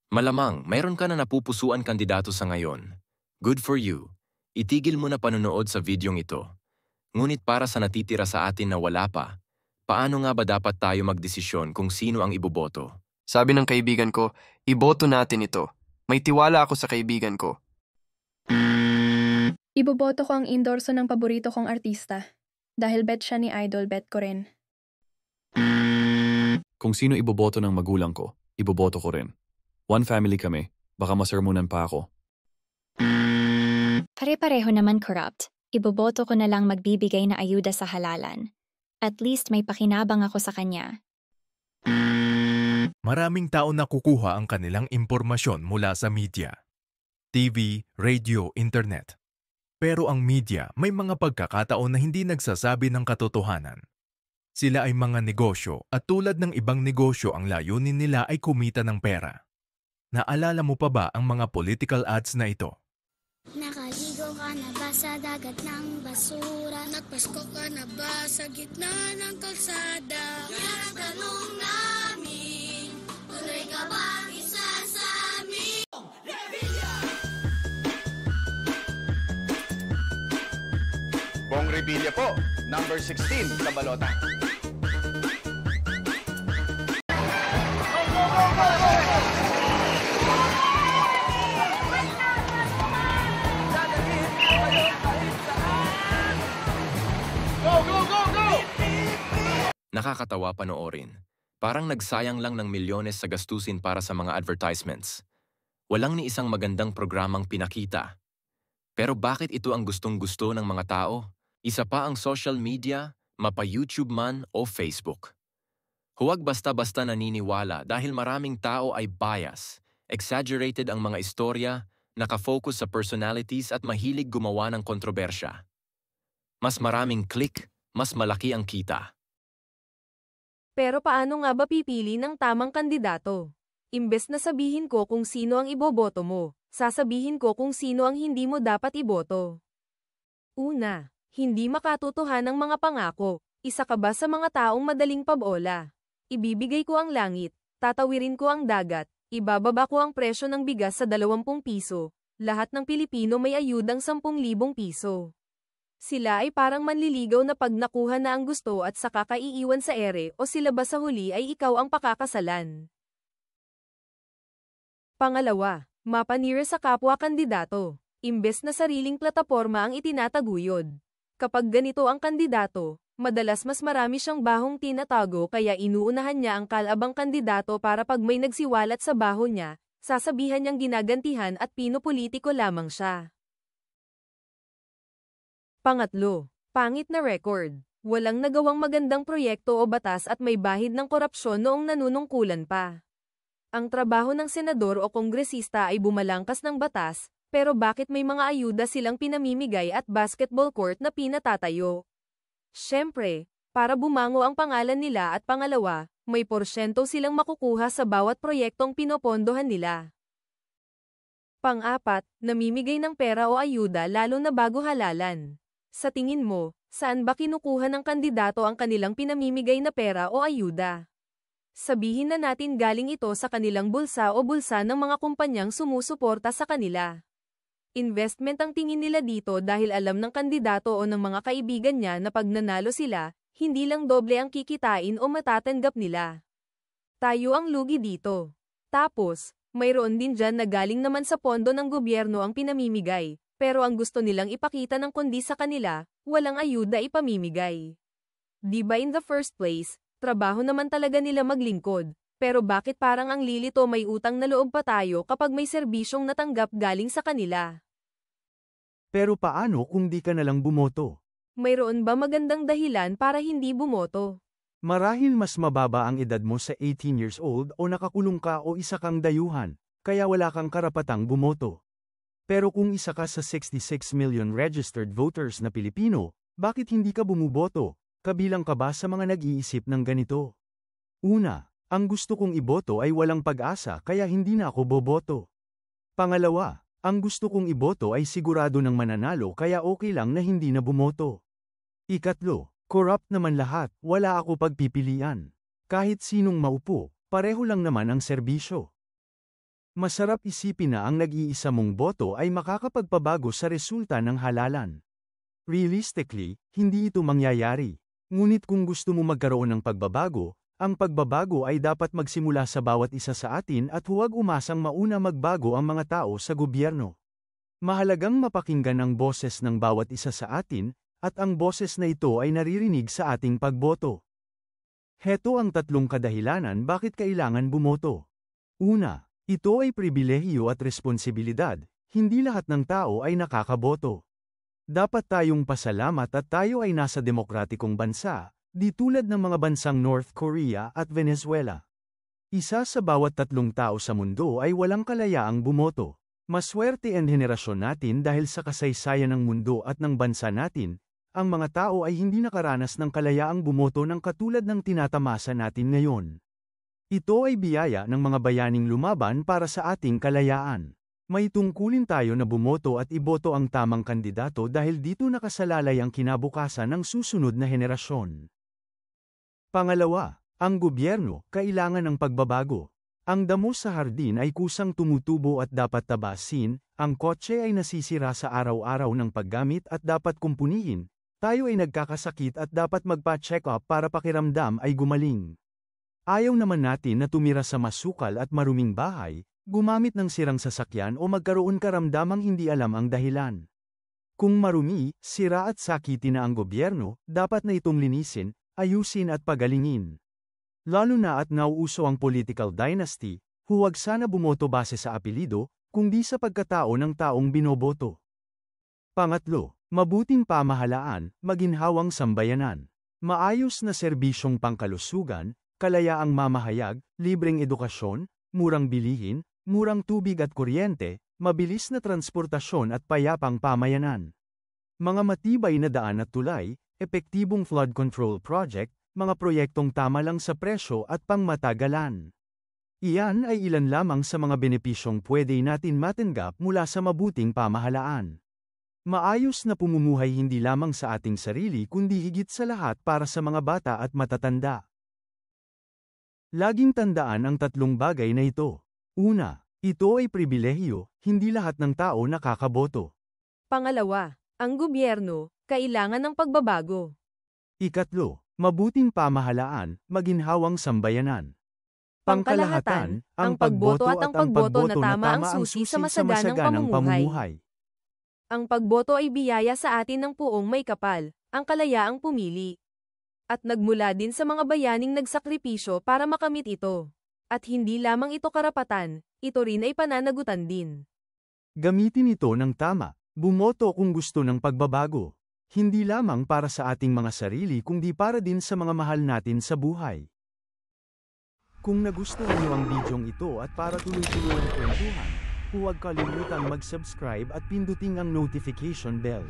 Malamang, mayroon ka na napupusuan kandidato sa ngayon. Good for you. Itigil mo na panonood sa videong ito. Ngunit para sa natitira sa atin na wala pa, paano nga ba dapat tayo magdesisyon kung sino ang iboboto? Sabi ng kaibigan ko, iboto natin ito. May tiwala ako sa kaibigan ko. Iboboto ko ang endorso ng paborito kong artista. Dahil bet siya ni Idol, bet ko rin. Kung sino iboboto ng magulang ko, iboboto ko rin. One family kami, baka masermonan pa ako. Pare-pareho naman corrupt. Iboboto ko na lang magbibigay na ayuda sa halalan. At least may pakinabang ako sa kanya. Maraming tao nakukuha ang kanilang impormasyon mula sa media. TV, radio, internet. Pero ang media may mga pagkakataon na hindi nagsasabi ng katotohanan. Sila ay mga negosyo at tulad ng ibang negosyo ang layunin nila ay kumita ng pera. Naalala mo pa ba ang mga political ads na ito? Nakaligo ka na ba sa dagat ng basura? Nagpasko ka na ba sa gitna ng kalsada? Yan ang tanong namin, tuloy ka bang isa sa amin? Bong Revilla po, number 16 sa balota. Nakakatawa panoorin. Parang nagsayang lang ng milyones sa gastusin para sa mga advertisements. Walang ni isang magandang programang pinakita. Pero bakit ito ang gustong-gusto ng mga tao? Isa pa ang social media, mapa YouTube man o Facebook. Huwag basta-basta naniniwala dahil maraming tao ay bias, exaggerated ang mga istorya, nakafocus sa personalities at mahilig gumawa ng kontrobersya. Mas maraming click, mas malaki ang kita. Pero paano nga ba pipili ng tamang kandidato? Imbes na sabihin ko kung sino ang iboboto mo, sasabihin ko kung sino ang hindi mo dapat iboto. Una, hindi makatotohan ang mga pangako. Isa ka ba sa mga taong madaling pabola? Ibibigay ko ang langit, tatawirin ko ang dagat, ibababa ko ang presyo ng bigas sa 20 piso. Lahat ng Pilipino may ayudang 10,000 piso. Sila ay parang manliligaw na pag nakuha na ang gusto at saka kaiiwan sa ere o sila ba sa huli ay ikaw ang pakakasalan. Pangalawa, mapanira sa kapwa-kandidato. Imbes na sariling plataporma ang itinataguyod. Kapag ganito ang kandidato, madalas mas marami siyang bahong tinatago kaya inuunahan niya ang kalabang kandidato para pag may nagsiwalat sa baho niya, sasabihan niyang ginagantihan at pinopolitiko lamang siya. Pangatlo, pangit na record. Walang nagawang magandang proyekto o batas at may bahid ng korupsyon noong nanunungkulan pa. Ang trabaho ng senador o kongresista ay bumalangkas ng batas, pero bakit may mga ayuda silang pinamimigay at basketball court na pinatatayo? Siyempre, para bumango ang pangalan nila at pangalawa, may porsyento silang makukuha sa bawat proyektong pinopondohan nila. Pang-apat, namimigay ng pera o ayuda lalo na bago halalan. Sa tingin mo, saan ba kinukuha ng kandidato ang kanilang pinamimigay na pera o ayuda? Sabihin na natin galing ito sa kanilang bulsa o bulsa ng mga kumpanyang sumusuporta sa kanila. Investment ang tingin nila dito dahil alam ng kandidato o ng mga kaibigan niya na pag nanalo sila, hindi lang doble ang kikitain o matatanggap nila. Tayo ang lugi dito. Tapos, mayroon din dyan na galing naman sa pondo ng gobyerno ang pinamimigay, pero ang gusto nilang ipakita ng kundi sa kanila, walang ayuda ipamimigay. Di ba in the first place, trabaho naman talaga nila maglingkod, pero bakit parang ang lilito may utang na loob pa tayo kapag may serbisyong natanggap galing sa kanila? Pero paano kung di ka nalang bumoto? Mayroon ba magandang dahilan para hindi bumoto? Marahil mas mababa ang edad mo sa 18 years old o nakakulong ka o isa kang dayuhan, kaya wala kang karapatang bumoto. Pero kung isa ka sa 66 million registered voters na Pilipino, bakit hindi ka bumuboto? Kabilang ka ba sa mga nag-iisip ng ganito? Una, ang gusto kong iboto ay walang pag-asa kaya hindi na ako boboto. Pangalawa, ang gusto kong iboto ay sigurado ng mananalo kaya okay lang na hindi na bumoto. Ikatlo, corrupt naman lahat, wala ako pagpipilian. Kahit sinong maupo, pareho lang naman ang serbisyo. Masarap isipin na ang nag-iisa mong boto ay makakapagpabago sa resulta ng halalan. Realistically, hindi ito mangyayari. Ngunit kung gusto mo magkaroon ng pagbabago, ang pagbabago ay dapat magsimula sa bawat isa sa atin at huwag umasang mauna magbago ang mga tao sa gobyerno. Mahalagang mapakinggan ang boses ng bawat isa sa atin, at ang boses na ito ay naririnig sa ating pagboto. Heto ang 3 kadahilanan bakit kailangan bumoto. Una, ito ay pribilehiyo at responsibilidad, hindi lahat ng tao ay nakakaboto. Dapat tayong pasalamat at tayo ay nasa demokratikong bansa, di tulad ng mga bansang North Korea at Venezuela. Isa sa bawat 3 tao sa mundo ay walang kalayaang bumoto. Maswerte ang henerasyon natin dahil sa kasaysayan ng mundo at ng bansa natin, ang mga tao ay hindi nakaranas ng kalayaang bumoto ng katulad ng tinatamasa natin ngayon. Ito ay biyaya ng mga bayaning lumaban para sa ating kalayaan. May tungkulin tayo na bumoto at iboto ang tamang kandidato dahil dito nakasalalay ang kinabukasan ng susunod na henerasyon. Pangalawa, ang gobyerno kailangan ng pagbabago. Ang damo sa hardin ay kusang tumutubo at dapat tabasin, ang kotse ay nasisira sa araw-araw ng paggamit at dapat kumpunihin, tayo ay nagkakasakit at dapat magpa-check up para pakiramdam ay gumaling. Ayaw naman natin na tumira sa masukal at maruming bahay, gumamit ng sirang sasakyan o magkaroon karamdamang hindi alam ang dahilan. Kung marumi, sira at sakiti na ang gobyerno, dapat na itong linisin, ayusin at pagalingin. Lalo na at nauuso ang political dynasty, huwag sana bumoto base sa apelido, kundi sa pagkatao ng taong binoboto. Pangatlo, mabuting pamahalaan, maginhawang sambayanan. Maayos na serbisyong pangkalusugan, kalayaang mamahayag, libreng edukasyon, murang bilihin, murang tubig at kuryente, mabilis na transportasyon at payapang pamayanan. Mga matibay na daan at tulay, epektibong flood control project, mga proyektong tama lang sa presyo at pangmatagalan. Iyan ay ilan lamang sa mga benepisyong pwede natin matanggap mula sa mabuting pamahalaan. Maayos na pumumuhay hindi lamang sa ating sarili kundi higit sa lahat para sa mga bata at matatanda. Laging tandaan ang 3 bagay na ito. Una, ito ay pribilehiyo, hindi lahat ng tao nakakaboto. Pangalawa, ang gobyerno kailangan ng pagbabago. Ikatlo, mabuting pamahalaan, maginhawang sambayanan. Pangkalahatan, ang pagboto at ang pagboto na tama ang susi sa masaganang pamumuhay. Ang pagboto ay biyaya sa atin ng puong may kapal, ang kalayaang pumili. At nagmula din sa mga bayaning nagsakripisyo para makamit ito. At hindi lamang ito karapatan, ito rin ay pananagutan din. Gamitin ito ng tama, bumoto kung gusto ng pagbabago. Hindi lamang para sa ating mga sarili kundi para din sa mga mahal natin sa buhay. Kung nagustuhan niyo ang bidyong ito at para tuloy-tuloy ang kwentuhan, huwag kalimutang mag-subscribe at pindutin ang notification bell.